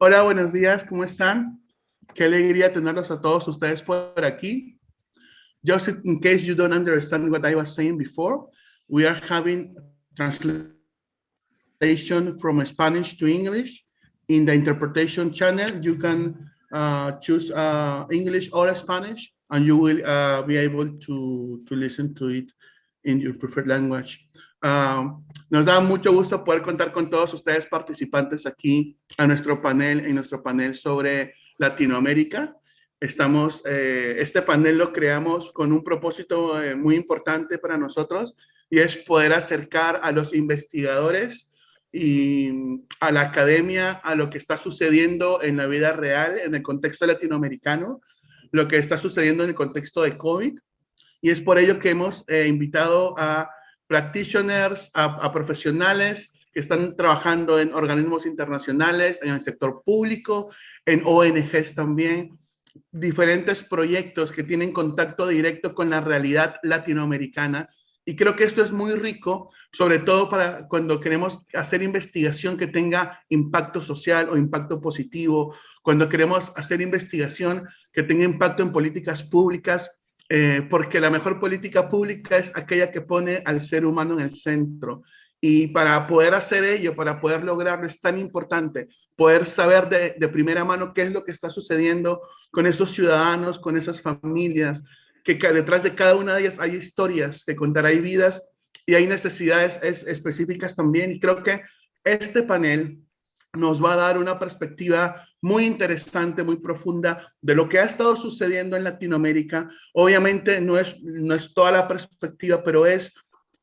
Hola, buenos días, ¿cómo están? Qué alegría tenerlos a todos ustedes por aquí. Just in case you don't understand what I was saying before, we are having translation from Spanish to English. In the interpretation channel, you can choose English or Spanish, and you will be able to listen to it in your preferred language. Nos da mucho gusto poder contar con todos ustedes participantes aquí en nuestro panel sobre Latinoamérica. Este panel lo creamos con un propósito muy importante para nosotros, y es poder acercar a los investigadores y a la academia a lo que está sucediendo en la vida real, en el contexto latinoamericano, lo que está sucediendo en el contexto de COVID. Y es por ello que hemos invitado a practitioners, a profesionales que están trabajando en organismos internacionales, en el sector público, en ONGs también, diferentes proyectos que tienen contacto directo con la realidad latinoamericana. Y creo que esto es muy rico, sobre todo para cuando queremos hacer investigación que tenga impacto social o impacto positivo, cuando queremos hacer investigación que tenga impacto en políticas públicas, porque la mejor política pública es aquella que pone al ser humano en el centro. Y para poder hacer ello, para poder lograrlo, es tan importante poder saber de primera mano qué es lo que está sucediendo con esos ciudadanos, con esas familias, que detrás de cada una de ellas hay historias que contar, hay vidas y hay necesidades específicas también. Y creo que este panel nos va a dar una perspectiva muy interesante, muy profunda de lo que ha estado sucediendo en Latinoamérica. Obviamente no es toda la perspectiva, pero es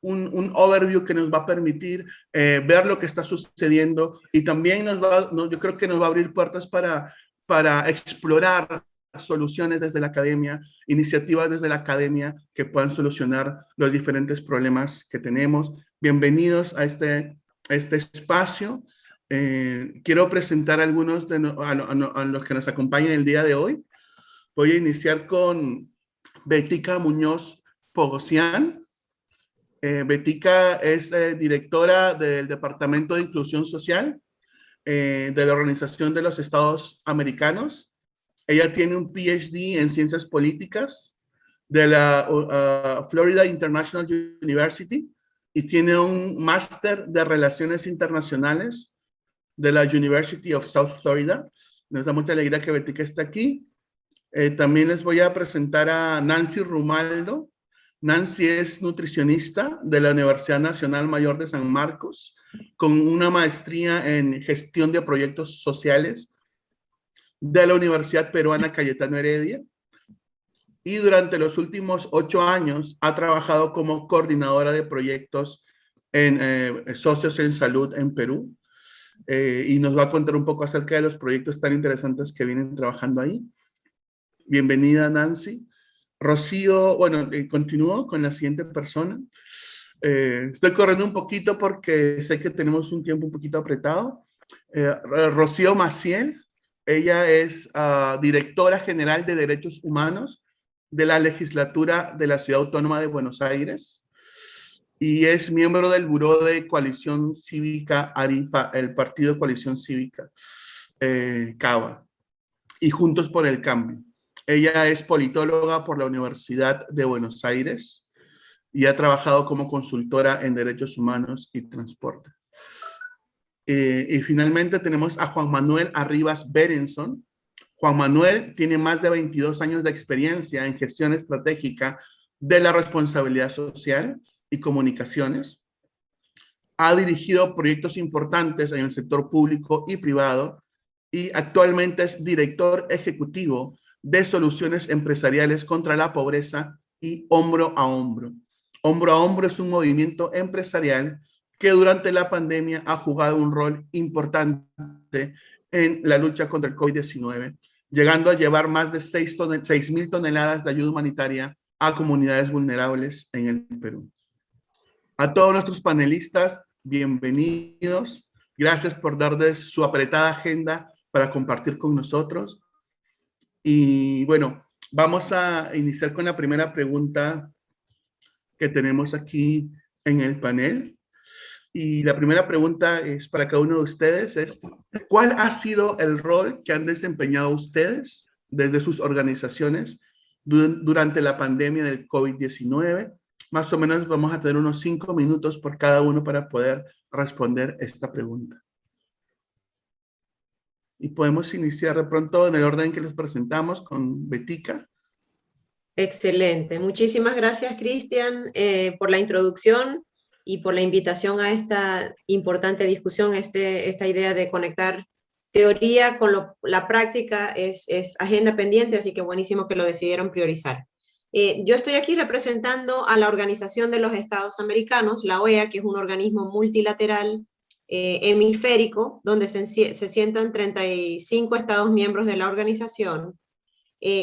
un overview que nos va a permitir ver lo que está sucediendo, y también yo creo que nos va a abrir puertas para explorar soluciones desde la academia, iniciativas desde la academia que puedan solucionar los diferentes problemas que tenemos. Bienvenidos a este espacio. Quiero presentar a algunos a los que nos acompañan el día de hoy. Voy a iniciar con Betica Muñoz Pogosian. Betica es directora del Departamento de Inclusión Social de la Organización de los Estados Americanos. Ella tiene un PhD en Ciencias Políticas de la Florida International University y tiene un máster de Relaciones Internacionales de la University of South Florida. Nos da mucha alegría que Betica esté aquí. También les voy a presentar a Nancy Rumaldo. Nancy es nutricionista de la Universidad Nacional Mayor de San Marcos, con una maestría en gestión de proyectos sociales de la Universidad Peruana Cayetano Heredia. Y durante los últimos 8 años ha trabajado como coordinadora de proyectos en Socios en Salud en Perú. Y nos va a contar un poco acerca de los proyectos tan interesantes que vienen trabajando ahí. Bienvenida, Nancy. Rocío, bueno, continúo con la siguiente persona. Estoy corriendo un poquito porque sé que tenemos un tiempo un poquito apretado. Rocío Maciel, ella es directora general de Derechos Humanos de la Legislatura de la Ciudad Autónoma de Buenos Aires y es miembro del Buró de Coalición Cívica ARIPA, el Partido Coalición Cívica, CABA, y Juntos por el Cambio. Ella es politóloga por la Universidad de Buenos Aires y ha trabajado como consultora en derechos humanos y transporte. Y finalmente tenemos a Juan Manuel Arribas Berenson. Juan Manuel tiene más de 22 años de experiencia en gestión estratégica de la responsabilidad social y comunicaciones. Ha dirigido proyectos importantes en el sector público y privado y actualmente es director ejecutivo de soluciones empresariales contra la pobreza y Hombro a Hombro. Hombro a Hombro es un movimiento empresarial que durante la pandemia ha jugado un rol importante en la lucha contra el COVID-19, llegando a llevar más de 6.000 toneladas de ayuda humanitaria a comunidades vulnerables en el Perú. A todos nuestros panelistas, bienvenidos. Gracias por darles su apretada agenda para compartir con nosotros. Y bueno, vamos a iniciar con la primera pregunta que tenemos aquí en el panel. Y la primera pregunta es para cada uno de ustedes, es ¿cuál ha sido el rol que han desempeñado ustedes desde sus organizaciones durante la pandemia del COVID-19? Más o menos vamos a tener unos 5 minutos por cada uno para poder responder esta pregunta. Y podemos iniciar de pronto en el orden que les presentamos con Betica. Excelente. Muchísimas gracias, Cristian, por la introducción y por la invitación a esta importante discusión. Esta idea de conectar teoría con la práctica es agenda pendiente, así que buenísimo que lo decidieron priorizar. Yo estoy aquí representando a la Organización de los Estados Americanos, la OEA, que es un organismo multilateral hemisférico, donde se sientan 35 estados miembros de la organización,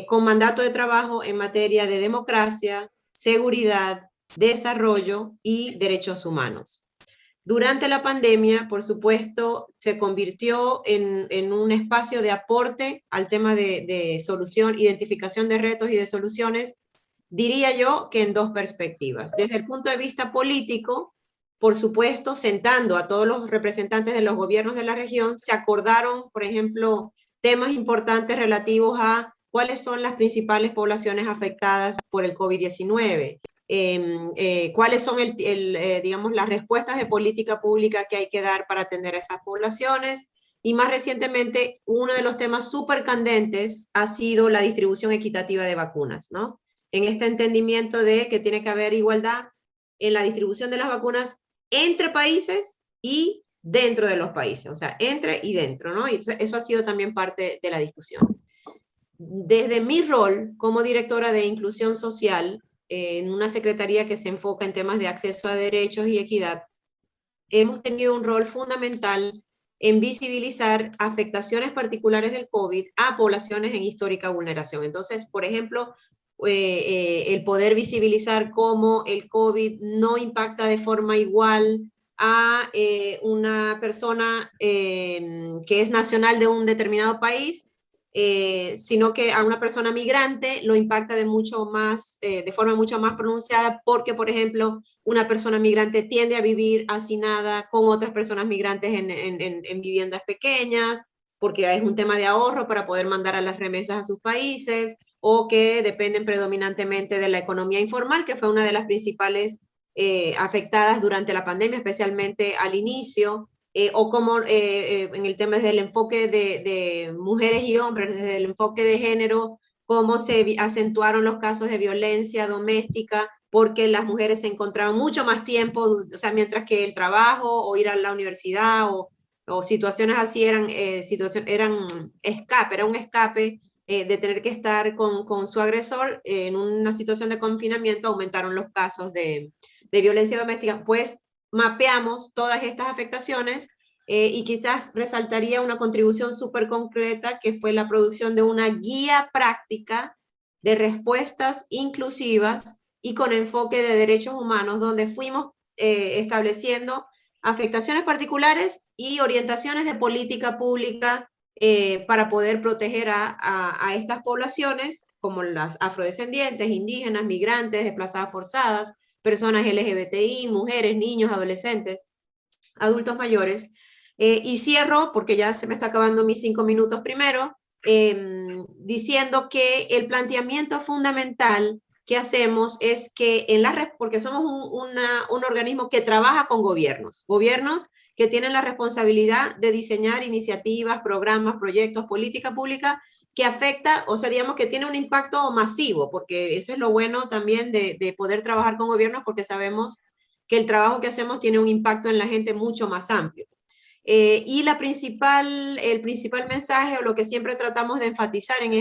con mandato de trabajo en materia de democracia, seguridad, desarrollo y derechos humanos. Durante la pandemia, por supuesto, se convirtió en un espacio de aporte al tema de solución, identificación de retos y de soluciones, diría yo que en dos perspectivas. Desde el punto de vista político, por supuesto, sentando a todos los representantes de los gobiernos de la región, se acordaron, por ejemplo, temas importantes relativos a cuáles son las principales poblaciones afectadas por el COVID-19, cuáles son digamos, las respuestas de política pública que hay que dar para atender a esas poblaciones. Y más recientemente, uno de los temas súper candentes ha sido la distribución equitativa de vacunas, ¿no? En este entendimiento de que tiene que haber igualdad en la distribución de las vacunas entre países y dentro de los países, o sea, entre y dentro, ¿no? Y eso ha sido también parte de la discusión. Desde mi rol como directora de inclusión social en una secretaría que se enfoca en temas de acceso a derechos y equidad, hemos tenido un rol fundamental en visibilizar afectaciones particulares del COVID a poblaciones en histórica vulneración. Entonces, por ejemplo, el poder visibilizar cómo el COVID no impacta de forma igual a una persona que es nacional de un determinado país, sino que a una persona migrante lo impacta de forma mucho más pronunciada, porque, por ejemplo, una persona migrante tiende a vivir hacinada con otras personas migrantes en viviendas pequeñas, porque es un tema de ahorro para poder mandar a las remesas a sus países, o que dependen predominantemente de la economía informal, que fue una de las principales afectadas durante la pandemia, especialmente al inicio, o como en el tema del enfoque de mujeres y hombres, desde el enfoque de género, cómo se acentuaron los casos de violencia doméstica, porque las mujeres se encontraban mucho más tiempo, o sea, mientras que el trabajo o ir a la universidad o situaciones así era un escape de tener que estar con su agresor en una situación de confinamiento, aumentaron los casos de violencia doméstica. Pues mapeamos todas estas afectaciones y quizás resaltaría una contribución súper concreta que fue la producción de una guía práctica de respuestas inclusivas y con enfoque de derechos humanos, donde fuimos estableciendo afectaciones particulares y orientaciones de política pública para poder proteger a estas poblaciones, como las afrodescendientes, indígenas, migrantes, desplazadas forzadas, personas LGBTI, mujeres, niños, adolescentes, adultos mayores. Y cierro, porque ya se me está acabando mis 5 minutos primero, diciendo que el planteamiento fundamental que hacemos es que, porque somos un organismo que trabaja con gobiernos que tienen la responsabilidad de diseñar iniciativas, programas, proyectos, política pública que afecta, o sea, digamos que tiene un impacto masivo, porque eso es lo bueno también de poder trabajar con gobiernos, porque sabemos que el trabajo que hacemos tiene un impacto en la gente mucho más amplio. Y el principal mensaje, o lo que siempre tratamos de enfatizar en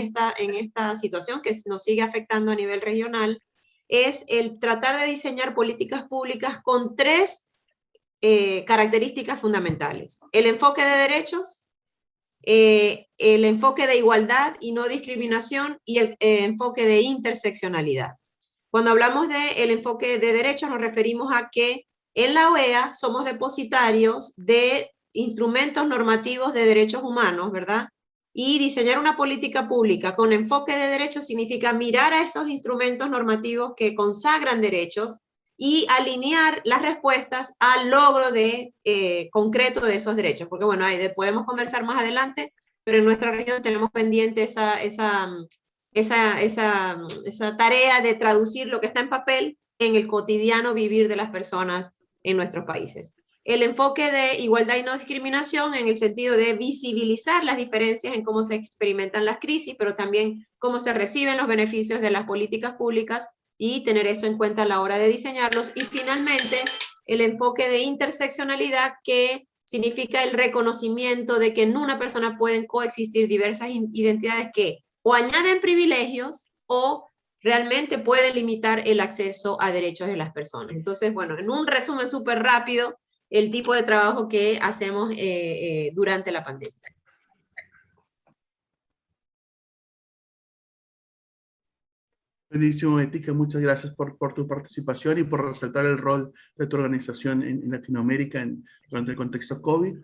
esta situación que nos sigue afectando a nivel regional, es el tratar de diseñar políticas públicas con 3 características fundamentales: el enfoque de derechos, el enfoque de igualdad y no discriminación, y el enfoque de interseccionalidad. Cuando hablamos del enfoque de derechos, nos referimos a que en la OEA somos depositarios de instrumentos normativos de derechos humanos, ¿verdad? Y diseñar una política pública con enfoque de derechos significa mirar a esos instrumentos normativos que consagran derechos y alinear las respuestas al logro concreto de esos derechos. Porque bueno, podemos conversar más adelante, pero en nuestra región tenemos pendiente esa tarea de traducir lo que está en papel en el cotidiano vivir de las personas en nuestros países. El enfoque de igualdad y no discriminación en el sentido de visibilizar las diferencias en cómo se experimentan las crisis, pero también cómo se reciben los beneficios de las políticas públicas y tener eso en cuenta a la hora de diseñarlos. Y finalmente, el enfoque de interseccionalidad, que significa el reconocimiento de que en una persona pueden coexistir diversas identidades que o añaden privilegios o realmente pueden limitar el acceso a derechos de las personas. Entonces, bueno, en un resumen súper rápido, el tipo de trabajo que hacemos durante la pandemia. Buenísimo, Ética, muchas gracias por tu participación y por resaltar el rol de tu organización en Latinoamérica durante el contexto COVID.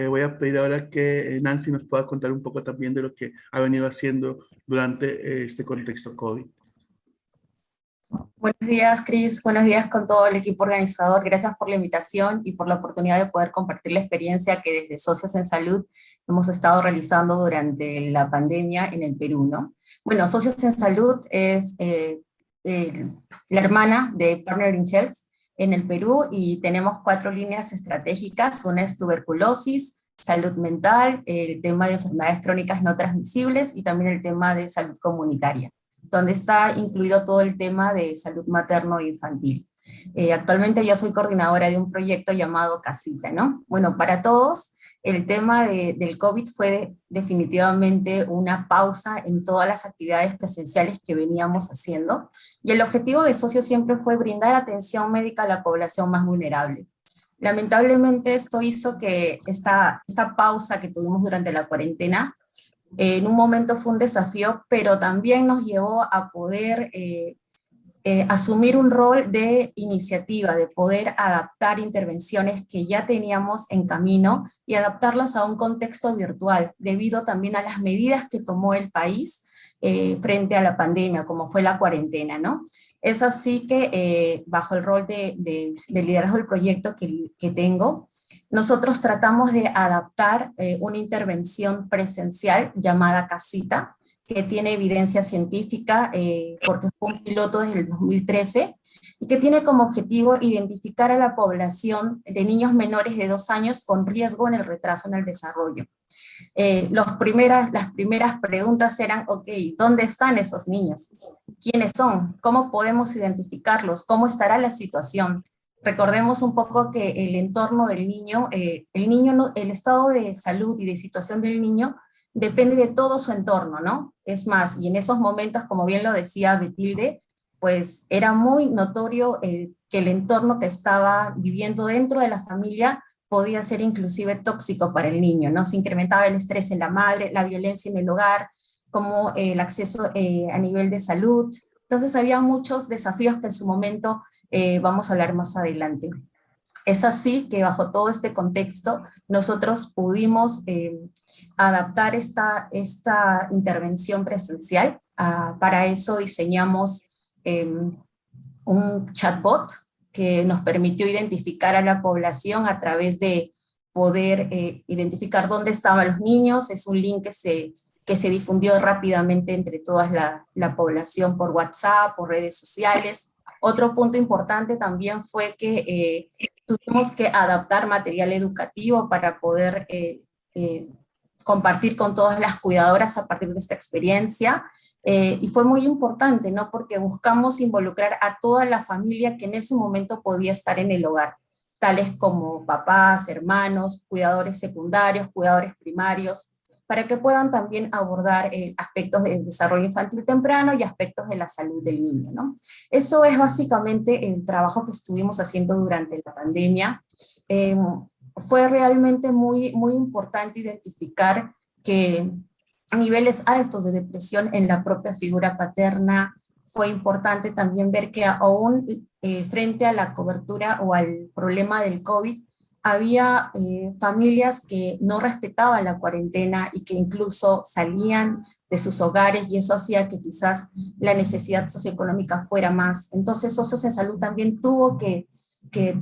Voy a pedir ahora que Nancy nos pueda contar un poco también de lo que ha venido haciendo durante este contexto COVID. Buenos días, Cris. Buenos días con todo el equipo organizador. Gracias por la invitación y por la oportunidad de poder compartir la experiencia que desde Socios en Salud hemos estado realizando durante la pandemia en el Perú, ¿no? Bueno, Socios en Salud es la hermana de Partner in Health en el Perú y tenemos 4 líneas estratégicas. Una es tuberculosis, salud mental, el tema de enfermedades crónicas no transmisibles y también el tema de salud comunitaria, donde está incluido todo el tema de salud materno e infantil. Actualmente yo soy coordinadora de un proyecto llamado Casita, ¿no? Bueno, para todos, el tema del COVID fue definitivamente una pausa en todas las actividades presenciales que veníamos haciendo, y el objetivo de Socio siempre fue brindar atención médica a la población más vulnerable. Lamentablemente esto hizo que esta pausa que tuvimos durante la cuarentena, en un momento fue un desafío, pero también nos llevó a poder asumir un rol de iniciativa, de poder adaptar intervenciones que ya teníamos en camino y adaptarlas a un contexto virtual, debido también a las medidas que tomó el país frente a la pandemia, como fue la cuarentena, ¿no? Es así que bajo el rol de liderazgo del proyecto que tengo, nosotros tratamos de adaptar una intervención presencial llamada Casita, que tiene evidencia científica porque fue un piloto desde el 2013 y que tiene como objetivo identificar a la población de niños menores de 2 años con riesgo en el retraso en el desarrollo. Las primeras preguntas eran, ok, ¿dónde están esos niños? ¿Quiénes son? ¿Cómo podemos identificarlos? ¿Cómo estará la situación? Recordemos un poco que el entorno del niño, el estado de salud y de situación del niño depende de todo su entorno, ¿no? Es más, y en esos momentos, como bien lo decía Betilde, pues era muy notorio que el entorno que estaba viviendo dentro de la familia podía ser inclusive tóxico para el niño, ¿no? Se incrementaba el estrés en la madre, la violencia en el hogar, como el acceso a nivel de salud. Entonces había muchos desafíos que en su momento vamos a hablar más adelante. Es así que bajo todo este contexto nosotros pudimos adaptar esta intervención presencial. Para eso diseñamos un chatbot que nos permitió identificar a la población a través de poder identificar dónde estaban los niños. Es un link que se difundió rápidamente entre toda la población por WhatsApp, por redes sociales. Otro punto importante también fue que tuvimos que adaptar material educativo para poder compartir con todas las cuidadoras a partir de esta experiencia. Y fue muy importante, ¿no? Porque buscamos involucrar a toda la familia que en ese momento podía estar en el hogar, tales como papás, hermanos, cuidadores secundarios, cuidadores primarios, para que puedan también abordar aspectos del desarrollo infantil temprano y aspectos de la salud del niño, ¿no? Eso es básicamente el trabajo que estuvimos haciendo durante la pandemia. Fue realmente muy, muy importante identificar que niveles altos de depresión en la propia figura paterna. Fue importante también ver que aún frente a la cobertura o al problema del COVID, había familias que no respetaban la cuarentena y que incluso salían de sus hogares, y eso hacía que quizás la necesidad socioeconómica fuera más. Entonces, Socios en Salud también tuvo que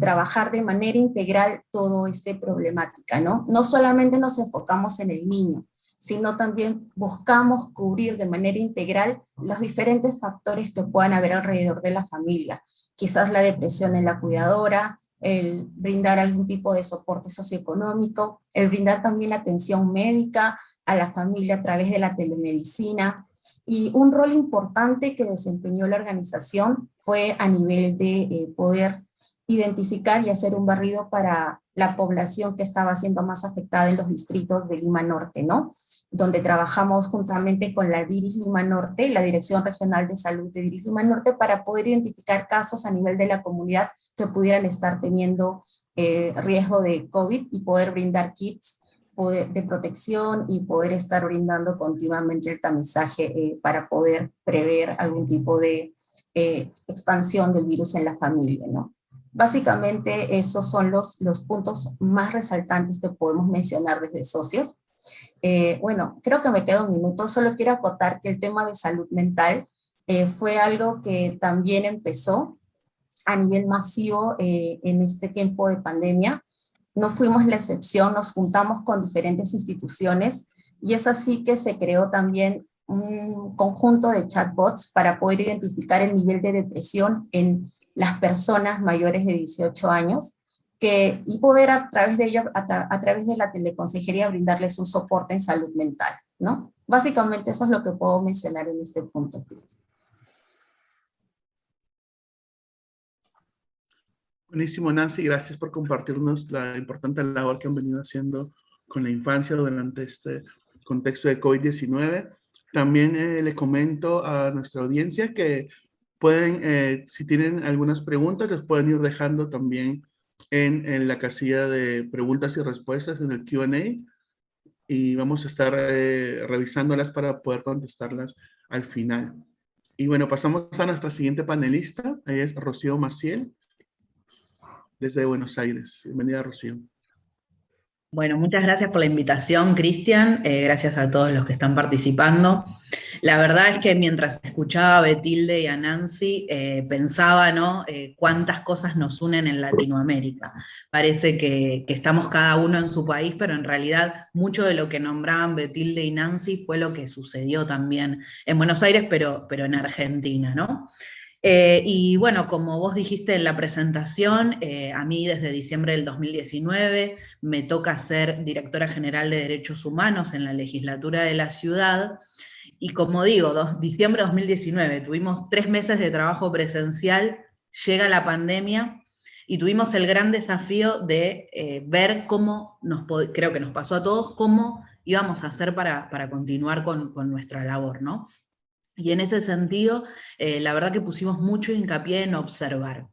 trabajar de manera integral toda esta problemática, ¿no? No solamente nos enfocamos en el niño, sino también buscamos cubrir de manera integral los diferentes factores que puedan haber alrededor de la familia. Quizás la depresión en la cuidadora, el brindar algún tipo de soporte socioeconómico, el brindar también atención médica a la familia a través de la telemedicina. Y un rol importante que desempeñó la organización fue a nivel de poder identificar y hacer un barrido para la población que estaba siendo más afectada en los distritos de Lima Norte, ¿no? Donde trabajamos juntamente con la DIRIS Lima Norte, la Dirección Regional de Salud de DIRIS Lima Norte, para poder identificar casos a nivel de la comunidad que pudieran estar teniendo riesgo de COVID y poder brindar kits de protección y poder estar brindando continuamente el tamizaje para poder prever algún tipo de expansión del virus en la familia, ¿no? Básicamente esos son los puntos más resaltantes que podemos mencionar desde Socios. Bueno, creo que me queda un minuto, solo quiero acotar que el tema de salud mental fue algo que también empezó a nivel masivo en este tiempo de pandemia. No fuimos la excepción, nos juntamos con diferentes instituciones y es así que se creó también un conjunto de chatbots para poder identificar el nivel de depresión en las personas mayores de 18 años y poder a través de ello, a través de la teleconsejería, brindarles un soporte en salud mental, ¿no? Básicamente eso es lo que puedo mencionar en este punto, Cristian. Buenísimo, Nancy, gracias por compartirnos la importante labor que han venido haciendo con la infancia durante este contexto de COVID-19. También le comento a nuestra audiencia que pueden, si tienen algunas preguntas, les pueden ir dejando también en la casilla de preguntas y respuestas en el Q&A y vamos a estar revisándolas para poder contestarlas al final. Y bueno, pasamos a nuestra siguiente panelista, ella es Rocío Maciel, desde Buenos Aires. Bienvenida, Rocío. Bueno, muchas gracias por la invitación, Cristian. Gracias a todos los que están participando. La verdad es que mientras escuchaba a Betilde y a Nancy, pensaba, ¿no? Cuántas cosas nos unen en Latinoamérica. Parece que estamos cada uno en su país, pero en realidad mucho de lo que nombraban Betilde y Nancy fue lo que sucedió también en Buenos Aires, pero en Argentina, ¿no? Y bueno, como vos dijiste en la presentación, a mí desde diciembre del 2019 me toca ser directora general de Derechos Humanos en la legislatura de la ciudad, y como digo, diciembre de 2019, tuvimos 3 meses de trabajo presencial, llega la pandemia, y tuvimos el gran desafío de ver cómo, creo que nos pasó a todos, cómo íbamos a hacer para continuar con nuestra labor, ¿no? Y en ese sentido, la verdad que pusimos mucho hincapié en observar,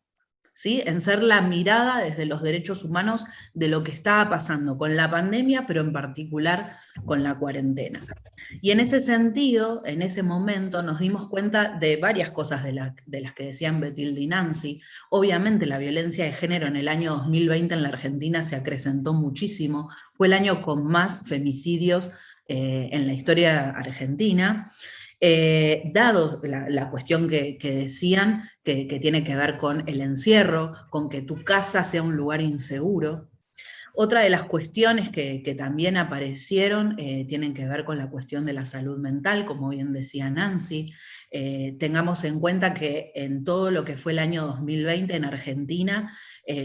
¿sí? En ser la mirada desde los derechos humanos de lo que estaba pasando con la pandemia, pero en particular con la cuarentena. Y en ese sentido, en ese momento, nos dimos cuenta de varias cosas de las que decían Betilde y Nancy. Obviamente la violencia de género en el año 2020 en la Argentina se acrecentó muchísimo, fue el año con más femicidios en la historia argentina. Dado la cuestión que decían, que tiene que ver con el encierro, con que tu casa sea un lugar inseguro. Otra de las cuestiones que también aparecieron tienen que ver con la cuestión de la salud mental, como bien decía Nancy. Tengamos en cuenta que en todo lo que fue el año 2020 en Argentina,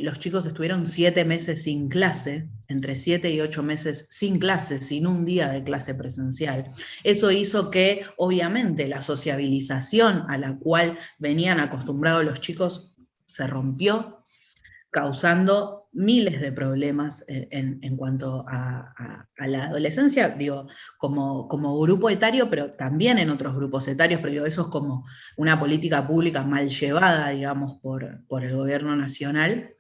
los chicos estuvieron 7 meses sin clase, entre 7 y 8 meses sin clase, sin un día de clase presencial. Eso hizo que, obviamente, la sociabilización a la cual venían acostumbrados los chicos se rompió, causando miles de problemas en cuanto a la adolescencia, digo, como grupo etario, pero también en otros grupos etarios, pero digo, eso es como una política pública mal llevada, digamos, por el gobierno nacional,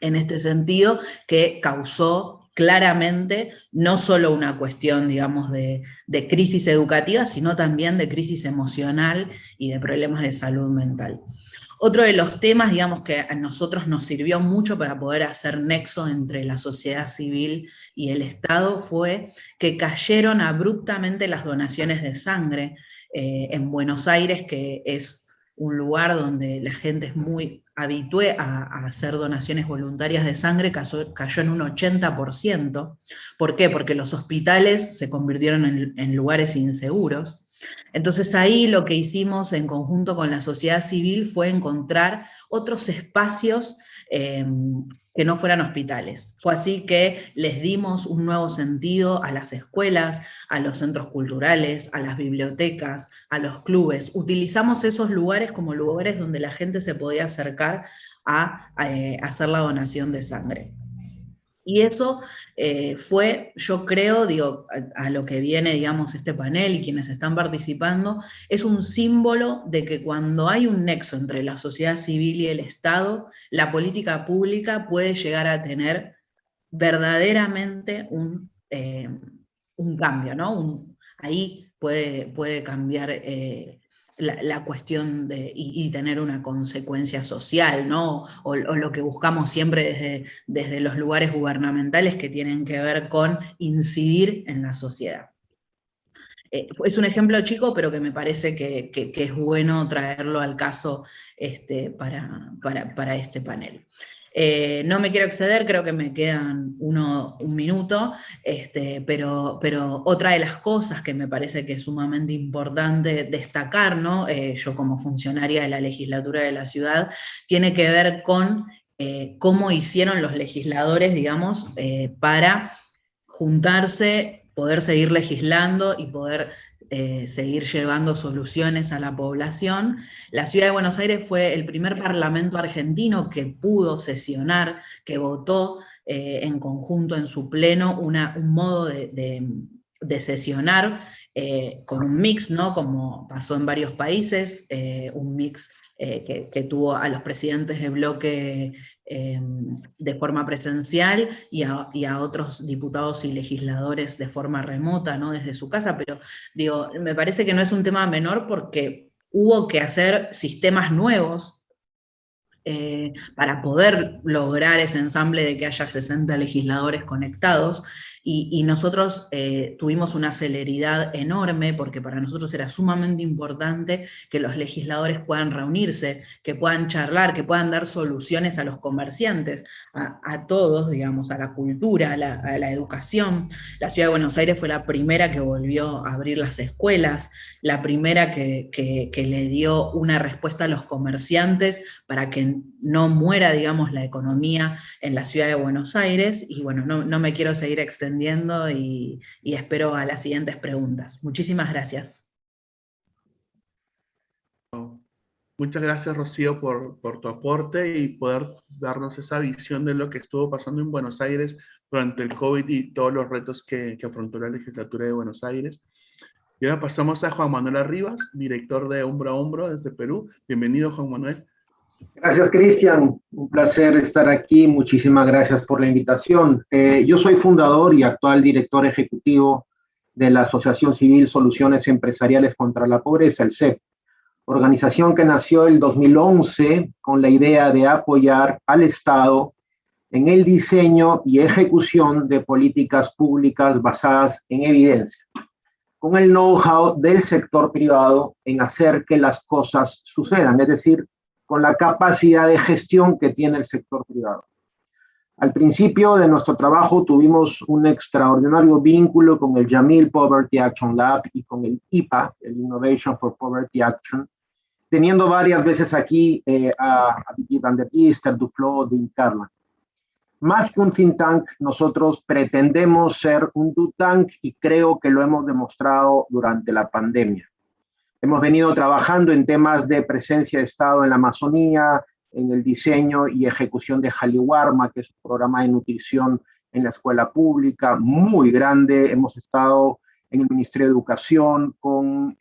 en este sentido, que causó claramente no solo una cuestión, digamos, de crisis educativa, sino también de crisis emocional y de problemas de salud mental. Otro de los temas, digamos, que a nosotros nos sirvió mucho para poder hacer nexo entre la sociedad civil y el Estado fue que cayeron abruptamente las donaciones de sangre en Buenos Aires, que es un lugar donde la gente es muy habitué a hacer donaciones voluntarias de sangre, cayó en un 80%. ¿Por qué? Porque los hospitales se convirtieron en lugares inseguros. Entonces ahí lo que hicimos en conjunto con la sociedad civil fue encontrar otros espacios que no fueran hospitales. Fue así que les dimos un nuevo sentido a las escuelas, a los centros culturales, a las bibliotecas, a los clubes. Utilizamos esos lugares como lugares donde la gente se podía acercar a hacer la donación de sangre. Y eso fue, yo creo, digo, a lo que viene, digamos, este panel y quienes están participando, es un símbolo de que cuando hay un nexo entre la sociedad civil y el Estado, la política pública puede llegar a tener verdaderamente un cambio, ¿no? Ahí puede cambiar la cuestión y tener una consecuencia social, ¿no? O lo que buscamos siempre desde los lugares gubernamentales que tienen que ver con incidir en la sociedad. Es un ejemplo chico, pero que me parece que es bueno traerlo al caso para este panel. No me quiero exceder, creo que me quedan un minuto, pero otra de las cosas que me parece que es sumamente importante destacar, ¿no? Yo como funcionaria de la legislatura de la ciudad, tiene que ver con cómo hicieron los legisladores, digamos, para juntarse, poder seguir legislando y poder seguir llevando soluciones a la población. La Ciudad de Buenos Aires fue el primer parlamento argentino que pudo sesionar, que votó en conjunto en su pleno un modo de sesionar con un mix, ¿no? Como pasó en varios países, un mix que tuvo a los presidentes de bloque de forma presencial y a otros diputados y legisladores de forma remota, ¿no? Desde su casa, pero digo, me parece que no es un tema menor porque hubo que hacer sistemas nuevos para poder lograr ese ensamble de que haya 60 legisladores conectados, y nosotros tuvimos una celeridad enorme porque para nosotros era sumamente importante que los legisladores puedan reunirse, que puedan charlar, que puedan dar soluciones a los comerciantes, a todos, digamos, a la cultura, a la educación. La Ciudad de Buenos Aires fue la primera que volvió a abrir las escuelas, la primera que le dio una respuesta a los comerciantes para que no muera, digamos, la economía en la Ciudad de Buenos Aires. Y bueno, no me quiero seguir extendiendo y espero a las siguientes preguntas. Muchísimas gracias. Muchas gracias, Rocío, por tu aporte y poder darnos esa visión de lo que estuvo pasando en Buenos Aires durante el COVID y todos los retos que afrontó la legislatura de Buenos Aires. Y ahora pasamos a Juan Manuel Arribas, director de Hombro a Hombro desde Perú. Bienvenido, Juan Manuel. Gracias, Cristian. Un placer estar aquí. Muchísimas gracias por la invitación. Yo soy fundador y actual director ejecutivo de la Asociación Civil Soluciones Empresariales contra la Pobreza, el CEP, organización que nació en 2011 con la idea de apoyar al Estado en el diseño y ejecución de políticas públicas basadas en evidencia, con el know-how del sector privado en hacer que las cosas sucedan, es decir, con la capacidad de gestión que tiene el sector privado. Al principio de nuestro trabajo tuvimos un extraordinario vínculo con el Jamil Poverty Action Lab y con el IPA, el Innovation for Poverty Action, teniendo varias veces aquí a Vicky van der East, Duflo, Dean Carla. Más que un think tank, nosotros pretendemos ser un do tank y creo que lo hemos demostrado durante la pandemia. Hemos venido trabajando en temas de presencia de Estado en la Amazonía, en el diseño y ejecución de Jaliwarma, que es un programa de nutrición en la escuela pública muy grande. Hemos estado en el Ministerio de Educación con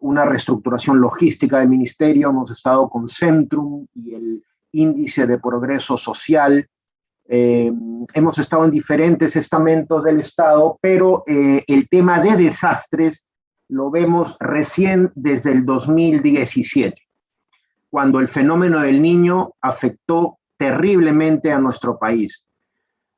una reestructuración logística del ministerio. Hemos estado con Centrum y el Índice de Progreso Social. Hemos estado en diferentes estamentos del Estado, pero el tema de desastres lo vemos recién desde el 2017. cuando el fenómeno del Niño afectó terriblemente a nuestro país.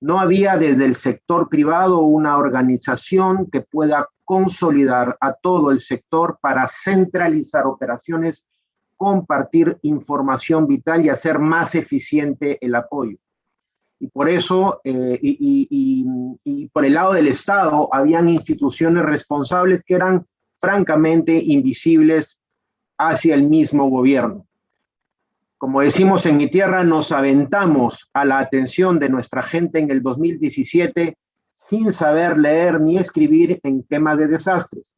No había desde el sector privado una organización que pueda consolidar a todo el sector para centralizar operaciones, compartir información vital y hacer más eficiente el apoyo. Y por eso, y por el lado del Estado, habían instituciones responsables que eran francamente invisibles hacia el mismo gobierno. Como decimos en mi tierra, nos aventamos a la atención de nuestra gente en el 2017 sin saber leer ni escribir en temas de desastres.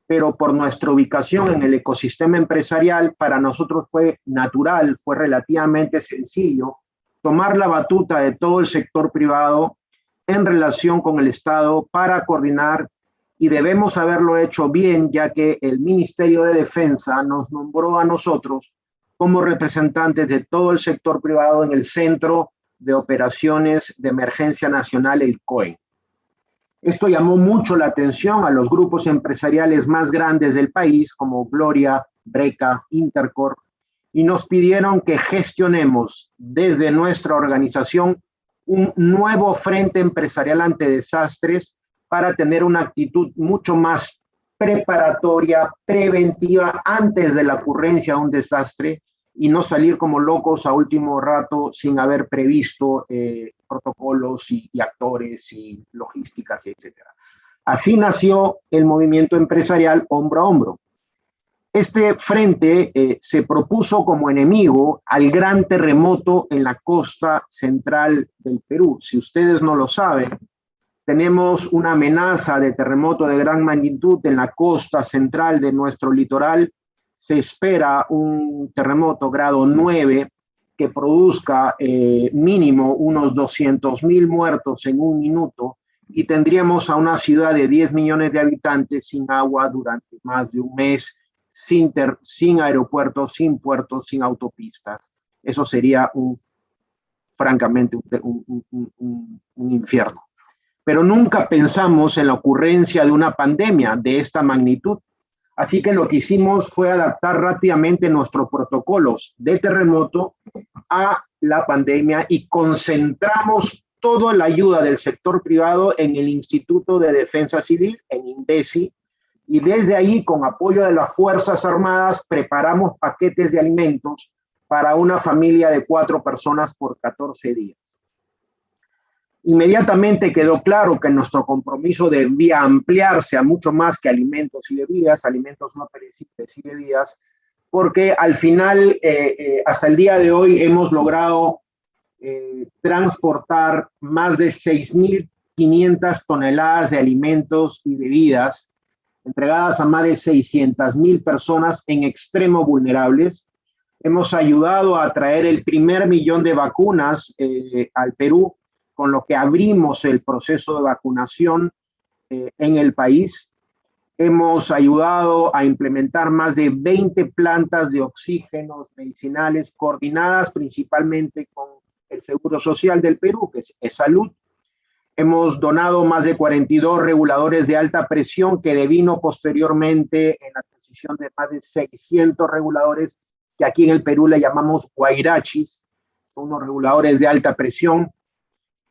Pero por nuestra ubicación en el ecosistema empresarial, para nosotros fue natural, fue relativamente sencillo tomar la batuta de todo el sector privado en relación con el Estado para coordinar, y debemos haberlo hecho bien, ya que el Ministerio de Defensa nos nombró a nosotros como representantes de todo el sector privado en el Centro de Operaciones de Emergencia Nacional, el COE. Esto llamó mucho la atención a los grupos empresariales más grandes del país, como Gloria, Breca, Intercorp, y nos pidieron que gestionemos desde nuestra organización un nuevo frente empresarial ante desastres para tener una actitud mucho más preparatoria, preventiva, antes de la ocurrencia de un desastre, y no salir como locos a último rato sin haber previsto protocolos y actores y logísticas, etc. Así nació el movimiento empresarial Hombro a Hombro. Este frente se propuso como enemigo al gran terremoto en la costa central del Perú. Si ustedes no lo saben, tenemos una amenaza de terremoto de gran magnitud en la costa central de nuestro litoral. Se espera un terremoto grado 9 que produzca mínimo unos 200,000 muertos en un minuto, y tendríamos a una ciudad de 10 millones de habitantes sin agua durante más de un mes, sin aeropuertos, sin puertos, sin autopistas. Eso sería francamente un infierno. Pero nunca pensamos en la ocurrencia de una pandemia de esta magnitud. Así que lo que hicimos fue adaptar rápidamente nuestros protocolos de terremoto a la pandemia y concentramos toda la ayuda del sector privado en el Instituto de Defensa Civil, en INDECI, y desde ahí, con apoyo de las Fuerzas Armadas, preparamos paquetes de alimentos para una familia de 4 personas por 14 días. Inmediatamente quedó claro que nuestro compromiso debía ampliarse a mucho más que alimentos y bebidas, alimentos no perecibles y bebidas, porque al final, hasta el día de hoy, hemos logrado transportar más de 6.500 toneladas de alimentos y bebidas entregadas a más de 600,000 personas en extremo vulnerables. Hemos ayudado a traer el primer 1.000.000 de vacunas al Perú, con lo que abrimos el proceso de vacunación en el país. Hemos ayudado a implementar más de 20 plantas de oxígenos medicinales coordinadas principalmente con el Seguro Social del Perú, que es Salud. Hemos donado más de 42 reguladores de alta presión, que devino posteriormente en la adquisición de más de 600 reguladores, que aquí en el Perú le llamamos guairachis, son unos reguladores de alta presión.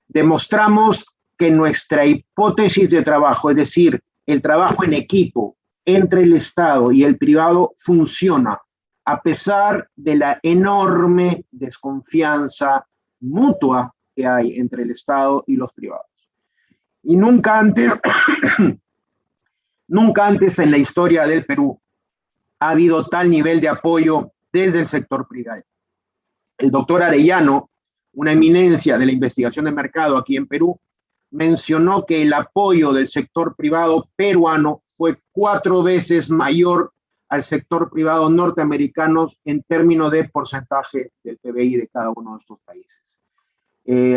Demostramos que nuestra hipótesis de trabajo, es decir, el trabajo en equipo entre el Estado y el privado, funciona, a pesar de la enorme desconfianza mutua que hay entre el Estado y los privados. Y nunca antes en la historia del Perú ha habido tal nivel de apoyo desde el sector privado. El doctor Arellano, una eminencia de la investigación de mercado aquí en Perú, mencionó que el apoyo del sector privado peruano fue 4 veces mayor al sector privado norteamericano en términos de porcentaje del PBI de cada uno de estos países.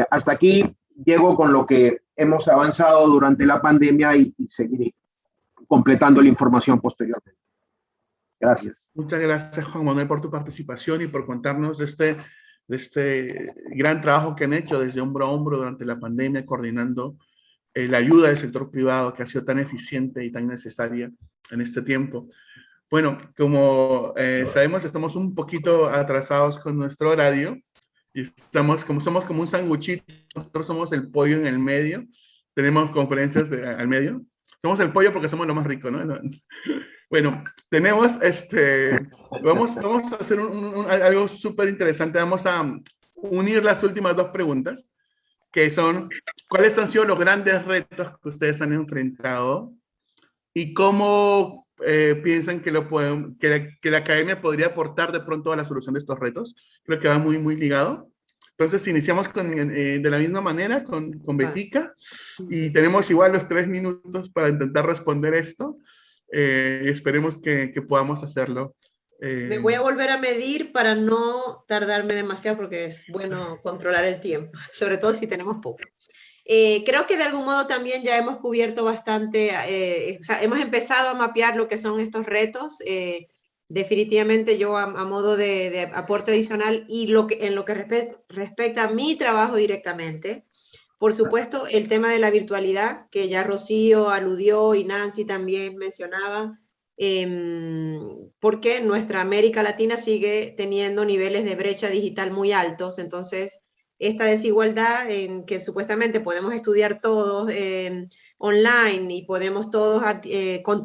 Hasta aquí llego con lo que hemos avanzado durante la pandemia y seguiré completando la información posteriormente. Gracias. Muchas gracias, Juan Manuel, por tu participación y por contarnos de este gran trabajo que han hecho desde hombro a hombro durante la pandemia, coordinando la ayuda del sector privado, que ha sido tan eficiente y tan necesaria en este tiempo. Bueno, como sabemos, estamos un poquito atrasados con nuestro horario y somos como un sanguchito, nosotros somos el pollo en el medio, tenemos conferencias al medio, somos el pollo porque somos lo más rico, ¿no? Bueno, tenemos vamos a hacer algo súper interesante, vamos a unir las últimas dos preguntas, que son, ¿cuáles han sido los grandes retos que ustedes han enfrentado y cómo piensan que, que la academia podría aportar de pronto a la solución de estos retos? Creo que va muy, muy ligado. Entonces, iniciamos de la misma manera con Betica y tenemos igual los 3 minutos para intentar responder esto. Esperemos que podamos hacerlo. Me voy a volver a medir para no tardarme demasiado porque es bueno controlar el tiempo, sobre todo si tenemos poco. Creo que de algún modo también ya hemos cubierto bastante, o sea, hemos empezado a mapear lo que son estos retos. Definitivamente yo a modo de aporte adicional y en lo que respecta a mi trabajo directamente, por supuesto el tema de la virtualidad, que ya Rocío aludió y Nancy también mencionaba, porque nuestra América Latina sigue teniendo niveles de brecha digital muy altos, entonces esta desigualdad en que supuestamente podemos estudiar todos online y podemos todos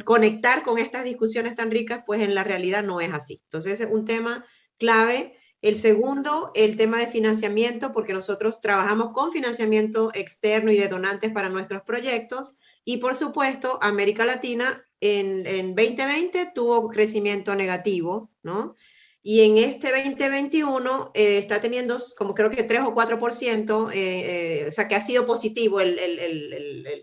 conectar con estas discusiones tan ricas, pues en la realidad no es así. Entonces es un tema clave. El segundo, el tema de financiamiento, porque nosotros trabajamos con financiamiento externo y de donantes para nuestros proyectos, y por supuesto América Latina en 2020 tuvo crecimiento negativo, ¿no? Y en este 2021 está teniendo como creo que 3 o 4%, o sea que ha sido positivo el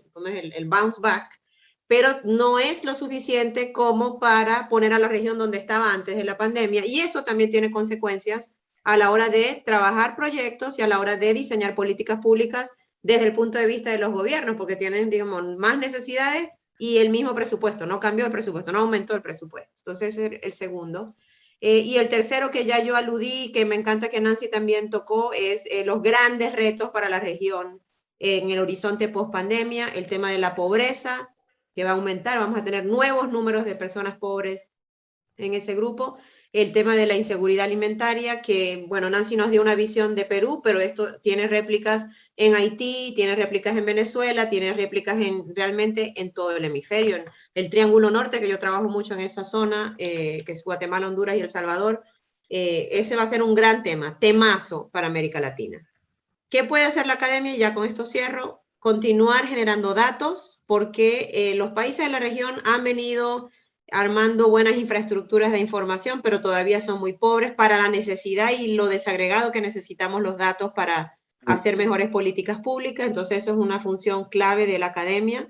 bounce back, pero no es lo suficiente como para poner a la región donde estaba antes de la pandemia, y eso también tiene consecuencias a la hora de trabajar proyectos y a la hora de diseñar políticas públicas desde el punto de vista de los gobiernos, porque tienen, digamos, más necesidades y el mismo presupuesto, no cambió el presupuesto, no aumentó el presupuesto. Entonces, ese es el segundo. Y el tercero que ya yo aludí, que me encanta que Nancy también tocó, es los grandes retos para la región en el horizonte post-pandemia, el tema de la pobreza, que va a aumentar, vamos a tener nuevos números de personas pobres en ese grupo, el tema de la inseguridad alimentaria, que, bueno, Nancy nos dio una visión de Perú, pero esto tiene réplicas en Haití, tiene réplicas en Venezuela, tiene réplicas realmente en todo el hemisferio, en el Triángulo Norte, que yo trabajo mucho en esa zona, que es Guatemala, Honduras y El Salvador. Ese va a ser un gran tema, temazo para América Latina. ¿Qué puede hacer la academia? Ya con esto cierro. Continuar generando datos, porque los países de la región han venido armando buenas infraestructuras de información, pero todavía son muy pobres para la necesidad y lo desagregado que necesitamos los datos para hacer mejores políticas públicas. Entonces eso es una función clave de la academia.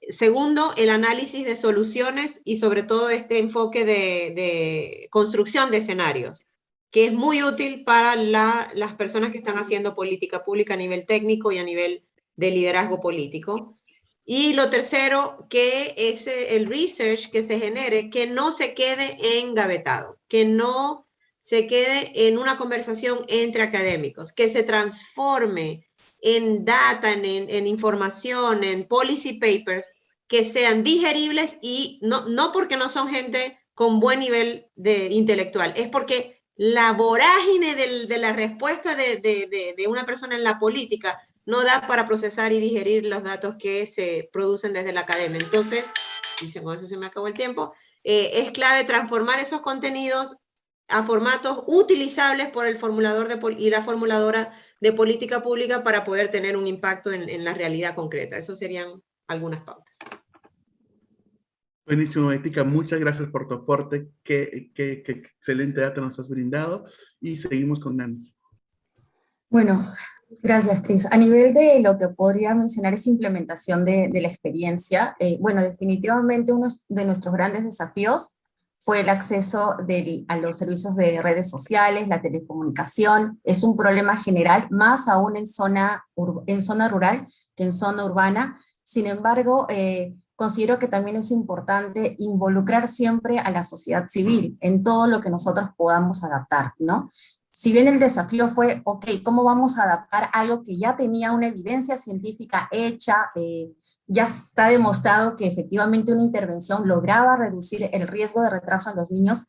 Segundo, el análisis de soluciones y sobre todo este enfoque de construcción de escenarios, que es muy útil para las personas que están haciendo política pública a nivel técnico y a nivel de liderazgo político. Y lo tercero, que es el research que se genere, que no se quede engavetado, que no se quede en una conversación entre académicos, que se transforme en data, en información, en policy papers, que sean digeribles y no porque no son gente con buen nivel intelectual, es porque la vorágine de la respuesta de una persona en la política no da para procesar y digerir los datos que se producen desde la academia. Entonces, y con eso se me acabó el tiempo, es clave transformar esos contenidos a formatos utilizables por el formulador y la formuladora de política pública para poder tener un impacto en la realidad concreta. Eso serían algunas pautas. Buenísimo, Betica. Muchas gracias por tu aporte. Qué excelente dato nos has brindado. Y seguimos con Nancy. Bueno, gracias, Cris. A nivel de lo que podría mencionar es implementación de la experiencia. Bueno, definitivamente uno de nuestros grandes desafíos fue el acceso a los servicios de redes sociales, la telecomunicación. Es un problema general, más aún en zona rural que en zona urbana. Sin embargo, considero que también es importante involucrar siempre a la sociedad civil en todo lo que nosotros podamos adaptar, ¿no? si bien el desafío fue, ok, ¿cómo vamos a adaptar algo que ya tenía una evidencia científica hecha? Ya está demostrado que efectivamente una intervención lograba reducir el riesgo de retraso en los niños.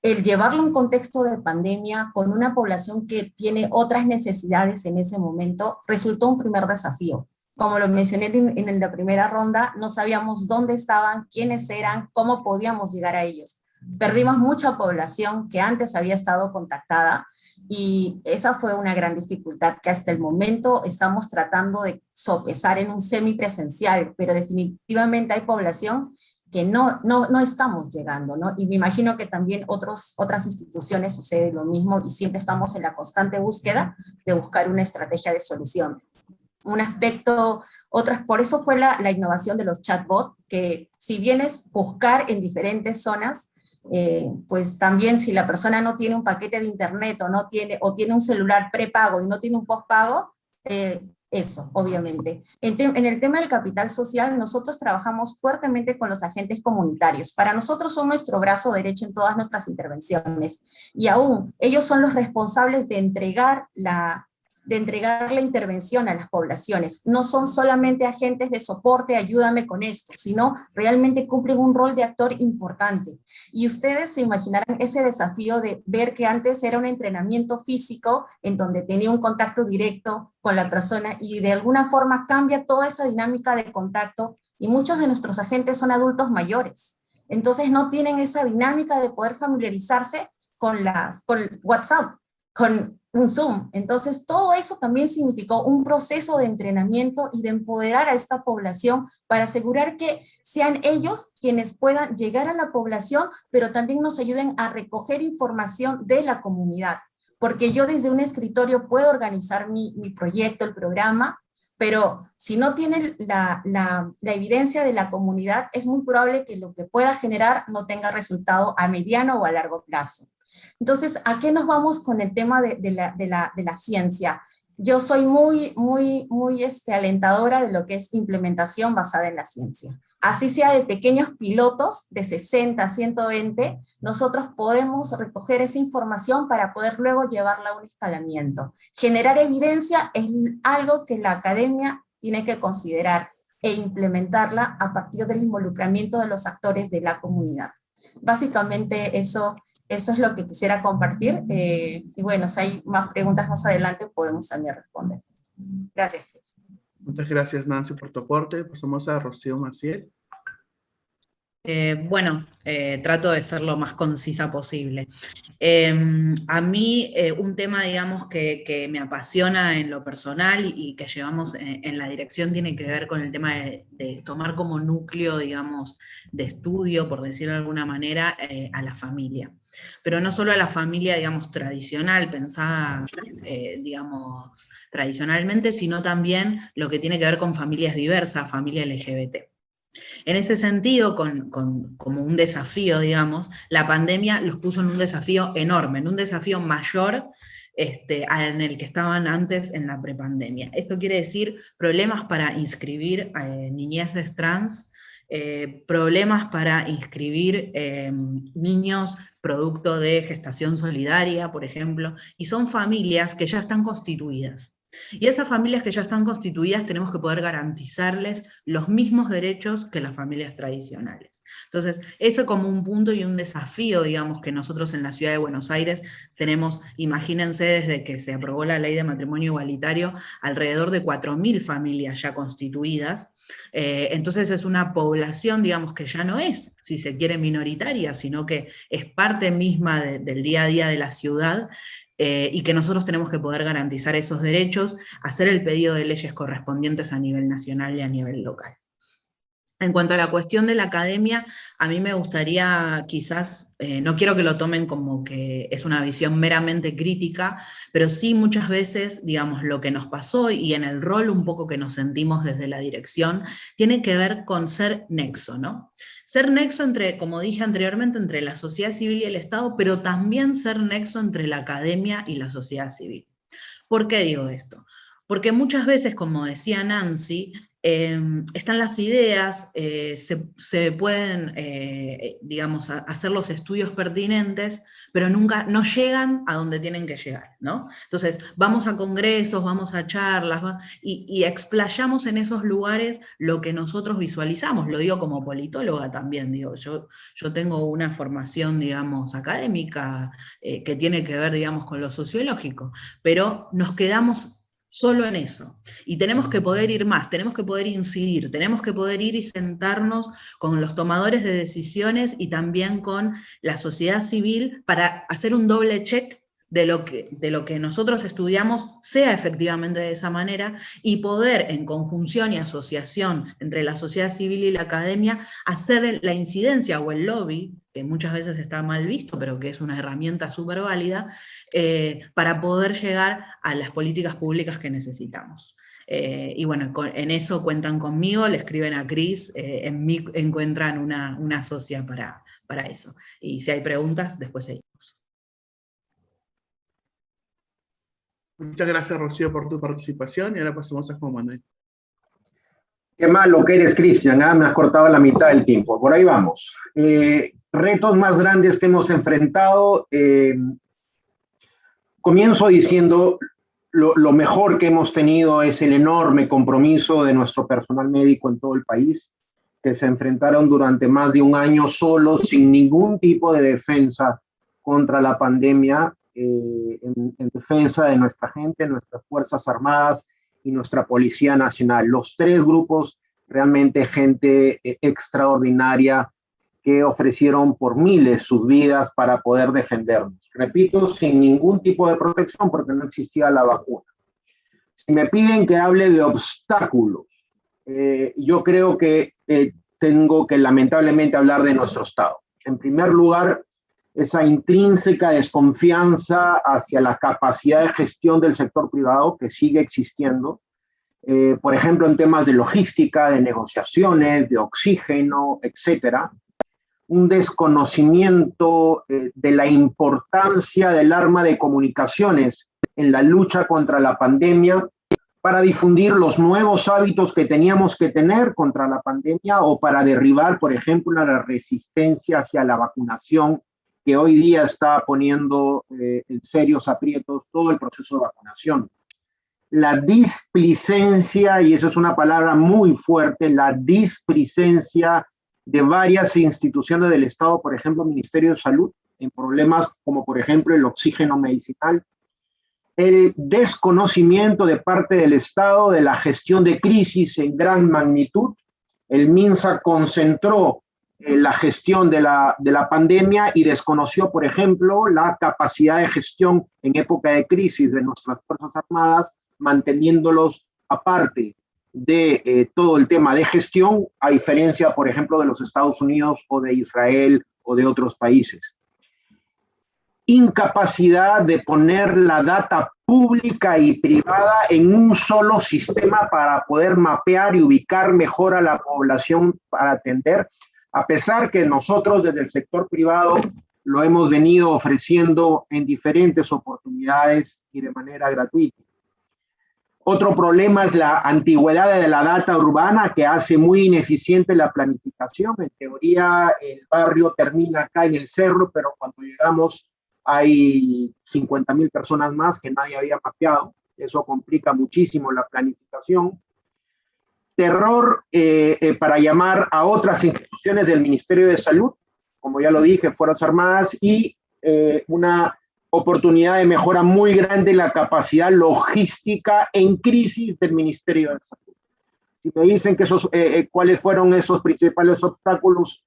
El llevarlo a un contexto de pandemia con una población que tiene otras necesidades en ese momento resultó un primer desafío. Como lo mencioné en la primera ronda, no sabíamos dónde estaban, quiénes eran, cómo podíamos llegar a ellos. Perdimos mucha población que antes había estado contactada y esa fue una gran dificultad que hasta el momento estamos tratando de sopesar en un semipresencial, pero definitivamente hay población que no estamos llegando, ¿no? Y me imagino que también otras instituciones sucede lo mismo y siempre estamos en la constante búsqueda de buscar una estrategia de solución. Un aspecto, por eso fue la innovación de los chatbots, que si bien es buscar en diferentes zonas, pues también si la persona no tiene un paquete de internet o tiene un celular prepago y no tiene un postpago, eso, obviamente. En el tema del capital social, nosotros trabajamos fuertemente con los agentes comunitarios. Para nosotros son nuestro brazo derecho en todas nuestras intervenciones. Y aún, ellos son los responsables de entregar la intervención a las poblaciones. No son solamente agentes de soporte, ayúdame con esto, sino realmente cumplen un rol de actor importante. Y ustedes se imaginarán ese desafío de ver que antes era un entrenamiento físico en donde tenía un contacto directo con la persona y de alguna forma cambia toda esa dinámica de contacto y muchos de nuestros agentes son adultos mayores. Entonces no tienen esa dinámica de poder familiarizarse con WhatsApp, con un Zoom. Entonces, todo eso también significó un proceso de entrenamiento y de empoderar a esta población para asegurar que sean ellos quienes puedan llegar a la población, pero también nos ayuden a recoger información de la comunidad. Porque yo desde un escritorio puedo organizar mi proyecto, el programa, pero si no tienen la evidencia de la comunidad, es muy probable que lo que pueda generar no tenga resultado a mediano o a largo plazo. Entonces, ¿a qué nos vamos con el tema de la ciencia? Yo soy muy alentadora de lo que es implementación basada en la ciencia. Así sea de pequeños pilotos de 60, 120, nosotros podemos recoger esa información para poder luego llevarla a un escalamiento. Generar evidencia es algo que la academia tiene que considerar e implementarla a partir del involucramiento de los actores de la comunidad. Básicamente eso es lo que quisiera compartir. Y bueno, si hay más preguntas más adelante, podemos también responder. Gracias. Muchas gracias, Nancy, por tu aporte. Pasamos a Rocío Maciel. Trato de ser lo más concisa posible. A mí, un tema, digamos, que me apasiona en lo personal y que llevamos en la dirección tiene que ver con el tema de tomar como núcleo, digamos, de estudio, por decirlo de alguna manera, a la familia. Pero no solo a la familia, digamos, tradicional, pensada, digamos, tradicionalmente, sino también lo que tiene que ver con familias diversas, familia LGBT. En ese sentido, como un desafío, digamos, la pandemia los puso en un desafío enorme, en un desafío mayor en el que estaban antes en la prepandemia. Esto quiere decir problemas para inscribir niñeces trans, problemas para inscribir niños producto de gestación solidaria, por ejemplo, y son familias que ya están constituidas. Y esas familias que ya están constituidas tenemos que poder garantizarles los mismos derechos que las familias tradicionales. Entonces, eso como un punto y un desafío, digamos, que nosotros en la ciudad de Buenos Aires tenemos, imagínense, desde que se aprobó la ley de matrimonio igualitario, alrededor de 4.000 familias ya constituidas. Entonces es una población, digamos, que ya no es, si se quiere, minoritaria, sino que es parte misma del día a día de la ciudad, y que nosotros tenemos que poder garantizar esos derechos, hacer el pedido de leyes correspondientes a nivel nacional y a nivel local. En cuanto a la cuestión de la academia, a mí me gustaría quizás, no quiero que lo tomen como que es una visión meramente crítica, pero sí muchas veces, digamos, lo que nos pasó y en el rol un poco que nos sentimos desde la dirección, tiene que ver con ser nexo, ¿no? Ser nexo entre, como dije anteriormente, entre la sociedad civil y el Estado, pero también ser nexo entre la academia y la sociedad civil. ¿Por qué digo esto? Porque muchas veces, como decía Nancy, están las ideas, se pueden, digamos, hacer los estudios pertinentes, pero nunca, no llegan a donde tienen que llegar, ¿no? Entonces, vamos a congresos, vamos a charlas, y explayamos en esos lugares lo que nosotros visualizamos. Lo digo como politóloga también, digo, yo tengo una formación, digamos, académica, que tiene que ver, digamos, con lo sociológico, pero nos quedamos solo en eso. Y tenemos que poder ir más, tenemos que poder incidir, tenemos que poder ir y sentarnos con los tomadores de decisiones y también con la sociedad civil para hacer un doble check de lo que nosotros estudiamos sea efectivamente de esa manera, y poder, en conjunción y asociación entre la sociedad civil y la academia, hacer la incidencia o el lobby, que muchas veces está mal visto, pero que es una herramienta súper válida, para poder llegar a las políticas públicas que necesitamos. Y bueno, en eso cuentan conmigo, le escriben a Cris, en mí encuentran una socia para eso. Y si hay preguntas, después seguimos. Muchas gracias, Rocío, por tu participación, y ahora pasamos a Juan Manuel. Qué malo que eres, Cristian, me has cortado la mitad del tiempo. Por ahí vamos. Retos más grandes que hemos enfrentado. Comienzo diciendo lo mejor que hemos tenido es el enorme compromiso de nuestro personal médico en todo el país, que se enfrentaron durante más de un año solos, sin ningún tipo de defensa contra la pandemia, en defensa de nuestra gente, nuestras Fuerzas Armadas y nuestra Policía Nacional. Los tres grupos, realmente gente extraordinaria, que ofrecieron por miles sus vidas para poder defendernos. Repito, sin ningún tipo de protección, porque no existía la vacuna. Si me piden que hable de obstáculos, yo creo que tengo que lamentablemente hablar de nuestro Estado. En primer lugar, esa intrínseca desconfianza hacia la capacidad de gestión del sector privado que sigue existiendo, por ejemplo, en temas de logística, de negociaciones, de oxígeno, etcétera. Un desconocimiento de la importancia del arma de comunicaciones en la lucha contra la pandemia, para difundir los nuevos hábitos que teníamos que tener contra la pandemia, o para derribar, por ejemplo, la resistencia hacia la vacunación, que hoy día está poniendo en serios aprietos todo el proceso de vacunación. La displicencia, y eso es una palabra muy fuerte, la displicencia de varias instituciones del Estado, por ejemplo, Ministerio de Salud, en problemas como, por ejemplo, el oxígeno medicinal. El desconocimiento de parte del Estado de la gestión de crisis en gran magnitud. El MINSA concentró la gestión de la pandemia y desconoció, por ejemplo, la capacidad de gestión en época de crisis de nuestras Fuerzas Armadas, manteniéndolos aparte de todo el tema de gestión, a diferencia, por ejemplo, de los Estados Unidos o de Israel o de otros países. Incapacidad de poner la data pública y privada en un solo sistema para poder mapear y ubicar mejor a la población para atender, a pesar que nosotros desde el sector privado lo hemos venido ofreciendo en diferentes oportunidades y de manera gratuita. Otro problema es la antigüedad de la data urbana, que hace muy ineficiente la planificación. En teoría, el barrio termina acá en el cerro, pero cuando llegamos hay 50,000 personas más que nadie había mapeado. Eso complica muchísimo la planificación. Terror para llamar a otras instituciones del Ministerio de Salud, como ya lo dije, Fuerzas Armadas, y una oportunidad de mejora muy grande en la capacidad logística en crisis del Ministerio de Salud. Si me dicen que cuáles fueron esos principales obstáculos,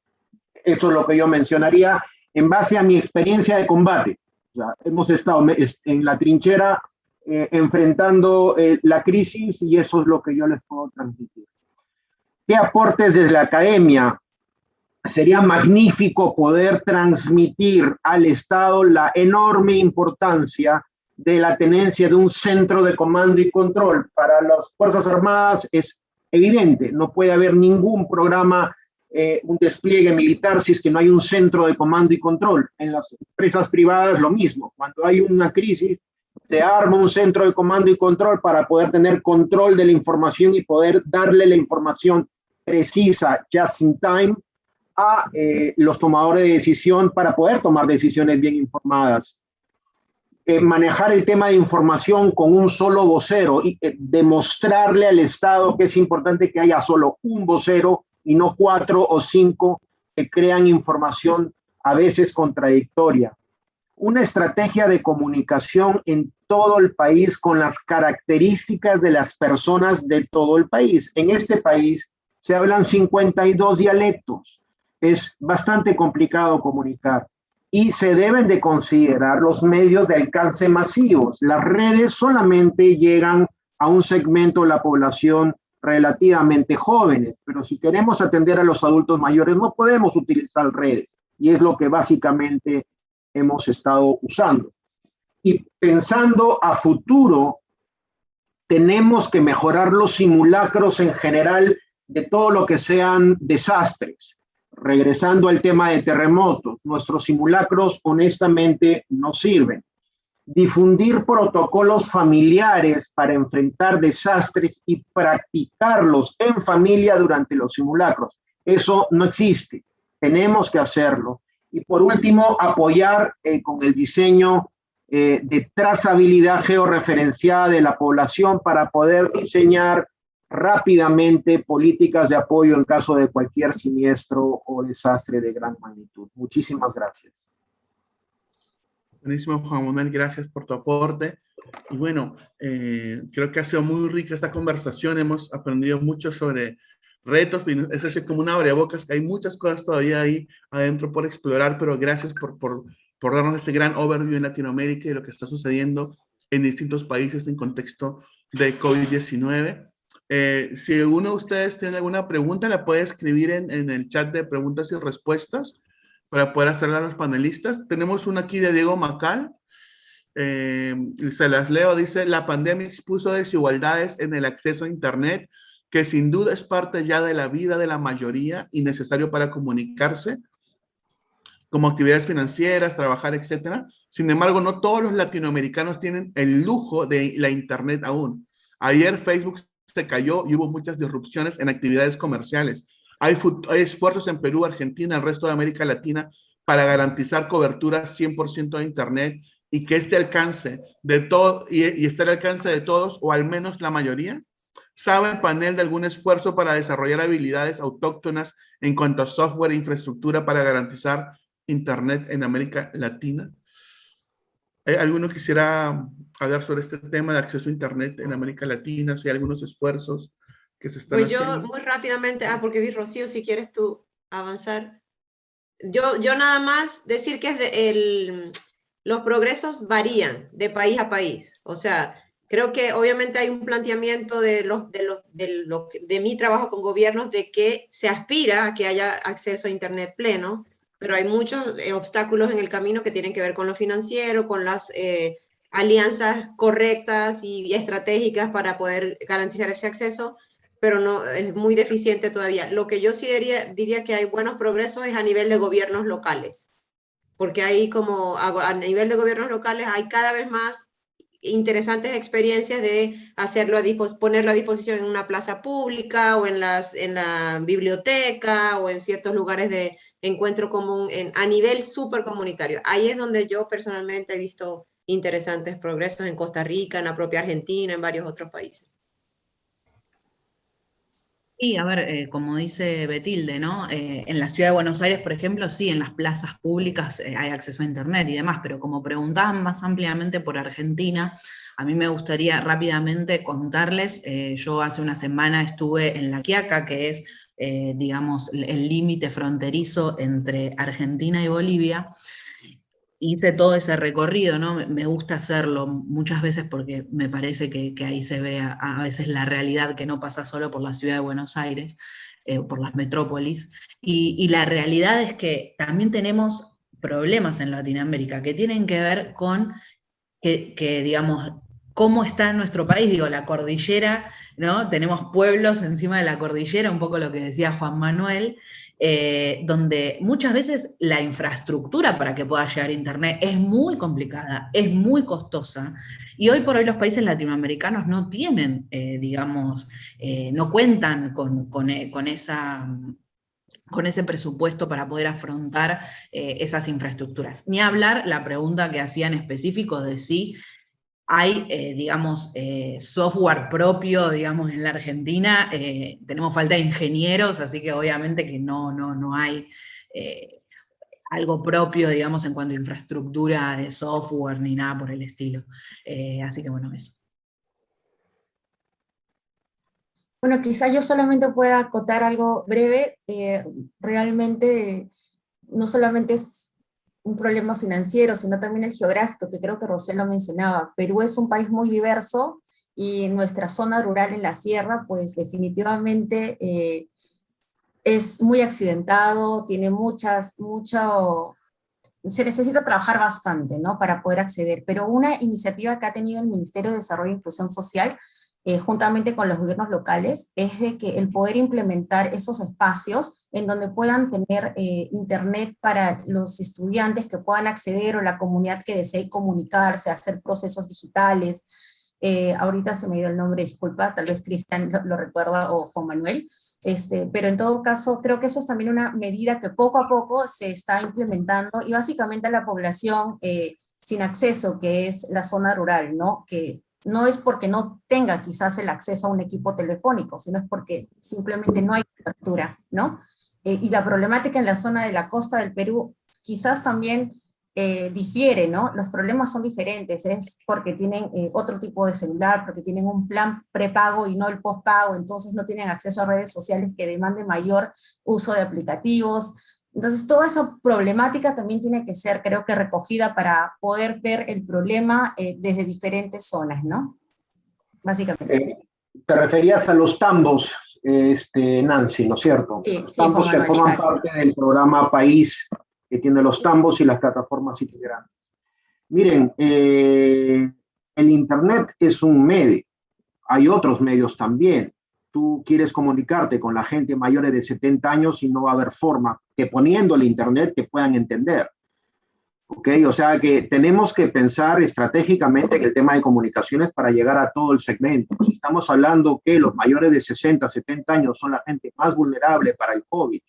eso es lo que yo mencionaría en base a mi experiencia de combate. O sea, hemos estado en la trinchera enfrentando la crisis, y eso es lo que yo les puedo transmitir. ¿Qué aportes desde la academia? Sería magnífico poder transmitir al Estado la enorme importancia de la tenencia de un centro de comando y control. Para las Fuerzas Armadas es evidente, no puede haber ningún programa, un despliegue militar, si es que no hay un centro de comando y control. En las empresas privadas lo mismo, cuando hay una crisis, se arma un centro de comando y control para poder tener control de la información y poder darle la información precisa, just in time, a los tomadores de decisión para poder tomar decisiones bien informadas. Manejar el tema de información con un solo vocero y demostrarle al Estado que es importante que haya solo un vocero y no 4 o 5 que crean información a veces contradictoria. Una estrategia de comunicación en todo el país con las características de las personas de todo el país. En este país se hablan 52 dialectos. Es bastante complicado comunicar y se deben de considerar los medios de alcance masivos. Las redes solamente llegan a un segmento de la población relativamente jóvenes, pero si queremos atender a los adultos mayores no podemos utilizar redes y es lo que básicamente hemos estado usando. Y pensando a futuro, tenemos que mejorar los simulacros en general de todo lo que sean desastres. Regresando al tema de terremotos, nuestros simulacros honestamente no sirven. Difundir protocolos familiares para enfrentar desastres y practicarlos en familia durante los simulacros. Eso no existe. Tenemos que hacerlo. Y por último, apoyar con el diseño de trazabilidad georreferenciada de la población para poder diseñar rápidamente políticas de apoyo en caso de cualquier siniestro o desastre de gran magnitud. Muchísimas gracias. Buenísimo, Juan Manuel, gracias por tu aporte. Y bueno, creo que ha sido muy rica esta conversación, hemos aprendido mucho sobre retos, es así como una abrebocas, que hay muchas cosas todavía ahí adentro por explorar, pero gracias por darnos ese gran overview en Latinoamérica y lo que está sucediendo en distintos países en contexto de COVID-19. Si alguno de ustedes tiene alguna pregunta, la puede escribir en el chat de preguntas y respuestas para poder hacerla a los panelistas. Tenemos una aquí de Diego Macal. Se las leo. Dice: la pandemia expuso desigualdades en el acceso a Internet, que sin duda es parte ya de la vida de la mayoría y necesario para comunicarse, como actividades financieras, trabajar, etc. Sin embargo, no todos los latinoamericanos tienen el lujo de la Internet aún. Ayer Facebook se cayó y hubo muchas disrupciones en actividades comerciales. Hay esfuerzos en Perú, Argentina, el resto de América Latina para garantizar cobertura 100% de Internet y que esté al alcance de todo y esté al alcance de todos o al menos la mayoría. ¿Sabe el panel de algún esfuerzo para desarrollar habilidades autóctonas en cuanto a software e infraestructura para garantizar Internet en América Latina? ¿Alguno quisiera hablar sobre este tema de acceso a Internet en América Latina? Si hay algunos esfuerzos que se están haciendo. Pues yo muy rápidamente, porque vi Rocío, si quieres tú avanzar. Yo nada más decir que los progresos varían de país a país. O sea, creo que obviamente hay un planteamiento de mi trabajo con gobiernos de que se aspira a que haya acceso a Internet pleno, pero hay muchos obstáculos en el camino que tienen que ver con lo financiero, con las alianzas correctas y estratégicas para poder garantizar ese acceso, pero no es muy deficiente todavía. Lo que yo sí diría que hay buenos progresos es a nivel de gobiernos locales, porque ahí como a nivel de gobiernos locales hay cada vez más interesantes experiencias de ponerlo a disposición en una plaza pública o en la biblioteca o en ciertos lugares de encuentro común a nivel súper comunitario. Ahí es donde yo personalmente he visto interesantes progresos en Costa Rica, en la propia Argentina, en varios otros países. Sí, a ver, como dice Betilde, ¿no? En la ciudad de Buenos Aires, por ejemplo, sí, en las plazas públicas hay acceso a Internet y demás, pero como preguntaban más ampliamente por Argentina, a mí me gustaría rápidamente contarles, yo hace una semana estuve en La Quiaca, que es, digamos, el límite fronterizo entre Argentina y Bolivia. Hice todo ese recorrido, ¿no? Me gusta hacerlo muchas veces porque me parece que ahí se ve a veces la realidad que no pasa solo por la ciudad de Buenos Aires, por las metrópolis, y la realidad es que también tenemos problemas en Latinoamérica que tienen que ver con que digamos, cómo está nuestro país, digo, la cordillera, ¿no? Tenemos pueblos encima de la cordillera, un poco lo que decía Juan Manuel, donde muchas veces la infraestructura para que pueda llegar a Internet es muy complicada, es muy costosa, y hoy por hoy los países latinoamericanos no tienen, digamos, no cuentan con ese presupuesto para poder afrontar esas infraestructuras. Ni hablar la pregunta que hacían específico de si hay, digamos, software propio, digamos, en la Argentina. Tenemos falta de ingenieros, así que obviamente que no hay algo propio, digamos, en cuanto a infraestructura de software ni nada por el estilo. Así que bueno, eso. Bueno, quizá yo solamente pueda acotar algo breve. Realmente no solamente es un problema financiero, sino también el geográfico, que creo que Rosel lo mencionaba. Perú es un país muy diverso y nuestra zona rural en la sierra, pues definitivamente es muy accidentado, tiene se necesita trabajar bastante, ¿no? Para poder acceder. Pero una iniciativa que ha tenido el Ministerio de Desarrollo e Inclusión Social, juntamente con los gobiernos locales, es de que el poder implementar esos espacios en donde puedan tener internet para los estudiantes que puedan acceder, o la comunidad que desee comunicarse, hacer procesos digitales. Ahorita se me dio el nombre, disculpa, tal vez Cristian lo recuerda, o Juan Manuel, pero en todo caso creo que eso es también una medida que poco a poco se está implementando, y básicamente a la población sin acceso, que es la zona rural, ¿no? Que no es porque no tenga quizás el acceso a un equipo telefónico, sino es porque simplemente no hay cobertura, ¿no? Y la problemática en la zona de la costa del Perú quizás también difiere, ¿no? Los problemas son diferentes, es porque tienen otro tipo de celular, porque tienen un plan prepago y no el postpago, entonces no tienen acceso a redes sociales que demanden mayor uso de aplicativos. Entonces, toda esa problemática también tiene que ser, creo que, recogida para poder ver el problema desde diferentes zonas, ¿no? Básicamente. Te referías a los tambos, Nancy, ¿no es cierto? Sí, Los sí, Juan tambos que Manuel, forman exacto. parte del programa País, que tiene los tambos y las plataformas integrantes. Miren, el Internet es un medio, hay otros medios también. Tú quieres comunicarte con la gente mayores de 70 años y no va a haber forma que poniendo el Internet te puedan entender. ¿Ok? O sea que tenemos que pensar estratégicamente en el tema de comunicaciones para llegar a todo el segmento. Si estamos hablando que los mayores de 60, 70 años son la gente más vulnerable para el COVID,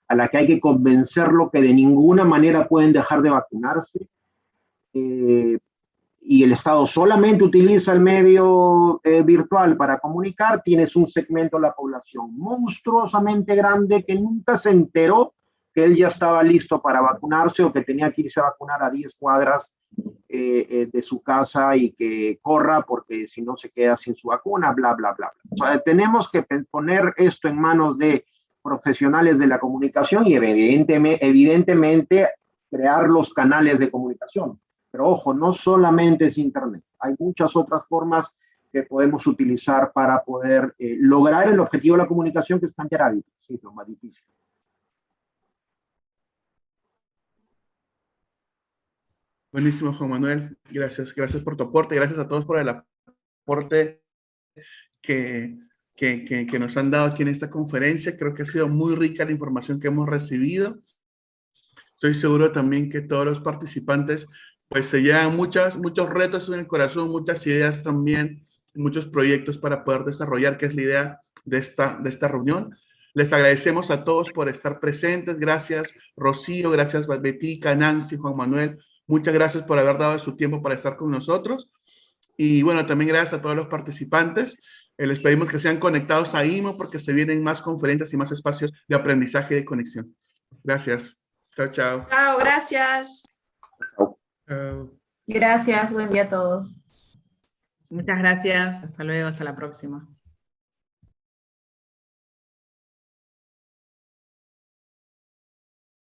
a la que hay que convencerlo que de ninguna manera pueden dejar de vacunarse, y el Estado solamente utiliza el medio virtual para comunicar, tienes un segmento de la población monstruosamente grande que nunca se enteró que él ya estaba listo para vacunarse, o que tenía que irse a vacunar a 10 cuadras de su casa y que corra porque si no se queda sin su vacuna, bla, bla, bla. O sea, tenemos que poner esto en manos de profesionales de la comunicación y evidentemente crear los canales de comunicación. Pero ojo, no solamente es Internet, hay muchas otras formas que podemos utilizar para poder lograr el objetivo de la comunicación, que es cambiar hábitos. Sí, lo más difícil. Buenísimo, Juan Manuel. Gracias por tu aporte. Gracias a todos por el aporte que nos han dado aquí en esta conferencia. Creo que ha sido muy rica la información que hemos recibido. Estoy seguro también que todos los participantes pues se llevan muchos retos en el corazón, muchas ideas también, muchos proyectos para poder desarrollar, que es la idea de esta reunión. Les agradecemos a todos por estar presentes. Gracias, Rocío, gracias, Betica, Nancy, Juan Manuel. Muchas gracias por haber dado su tiempo para estar con nosotros. Y bueno, también gracias a todos los participantes. Les pedimos que sean conectados a IMO, porque se vienen más conferencias y más espacios de aprendizaje y de conexión. Gracias. Chao, chao. Chao, gracias. Gracias, buen día a todos. Muchas gracias, hasta luego, hasta la próxima.